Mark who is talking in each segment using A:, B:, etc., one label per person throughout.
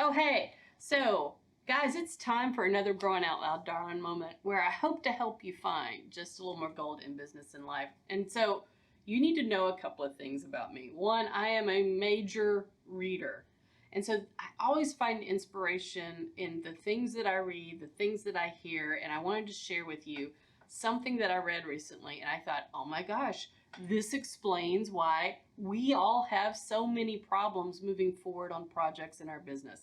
A: Oh, hey. So, guys, it's time for another Growing Out Loud Darling moment where I hope to help you find just a little more gold in business and life. And so, you need to know a couple of things about me. One, I am a major reader. And so, I always find inspiration in the things that I read, the things that I hear, and I wanted to share with you something that I read recently. And I thought, oh my gosh, this explains why we all have so many problems moving forward on projects in our business.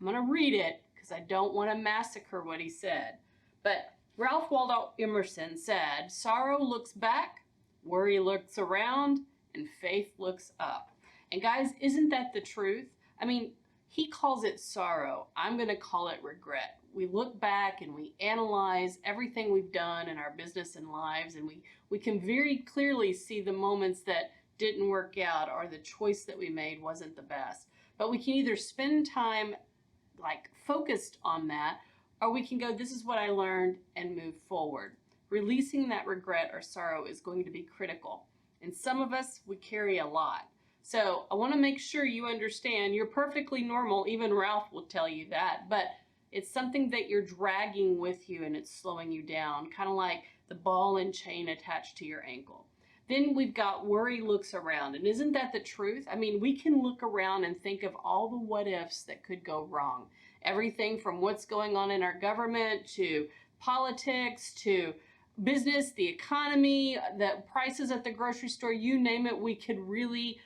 A: I'm going to read it because I don't want to massacre what he said. But Ralph Waldo Emerson said, "Sorrow looks back, worry looks around, and faith looks up." And guys, isn't that the truth? I mean, he calls it sorrow. I'm going to call it regret. We look back and we analyze everything we've done in our business and lives, and we can very clearly see the moments that didn't work out or the choice that we made wasn't the best. But we can either spend time focused on that, or we can go, this is what I learned, and move forward. Releasing that regret or sorrow is going to be critical. And some of us, we carry a lot. So I want to make sure you understand you're perfectly normal. Even Ralph will tell you that, but it's something that you're dragging with you and it's slowing you down, kind of like the ball and chain attached to your ankle. Then we've got worry looks around. And isn't that the truth? I mean, we can look around and think of all the what ifs that could go wrong. Everything from what's going on in our government to politics to business, the economy, the prices at the grocery store, you name it, we could really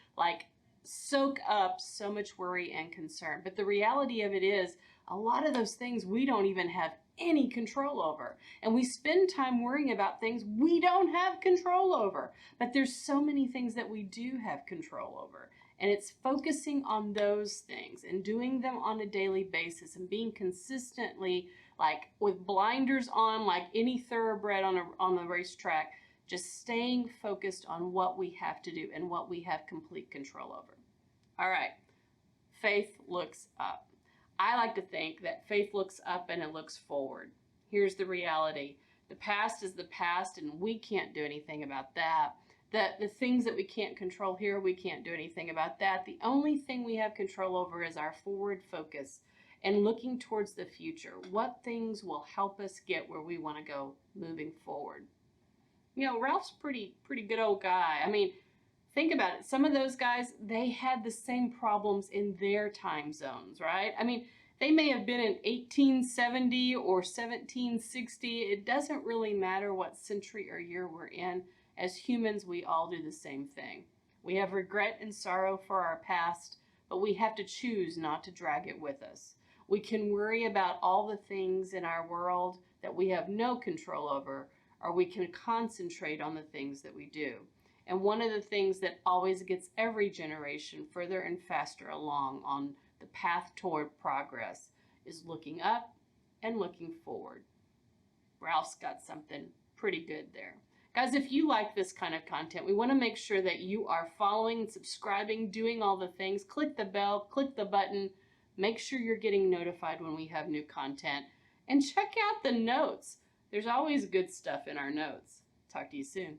A: soak up so much worry and concern. But the reality of it is, a lot of those things we don't even have any control over. And we spend time worrying about things we don't have control over. But there's so many things that we do have control over. And it's focusing on those things and doing them on a daily basis and being consistently, with blinders on, like any thoroughbred on the racetrack, just staying focused on what we have to do and what we have complete control over. All right, faith looks up. I like to think that faith looks up and it looks forward. Here's the reality. The past is the past and we can't do anything about that. The things that we can't control here, we can't do anything about that. The only thing we have control over is our forward focus and looking towards the future. What things will help us get where we want to go moving forward? You know, Ralph's pretty good old guy. I mean, think about it. Some of those guys, they had the same problems in their time zones, right? I mean, they may have been in 1870 or 1760. It doesn't really matter what century or year we're in. As humans, we all do the same thing. We have regret and sorrow for our past, but we have to choose not to drag it with us. We can worry about all the things in our world that we have no control over, or we can concentrate on the things that we do. And one of the things that always gets every generation further and faster along on the path toward progress is looking up and looking forward. Ralph's got something pretty good there. Guys, if you like this kind of content, we want to make sure that you are following, subscribing, doing all the things. Click the bell, click the button. Make sure you're getting notified when we have new content. And check out the notes. There's always good stuff in our notes. Talk to you soon.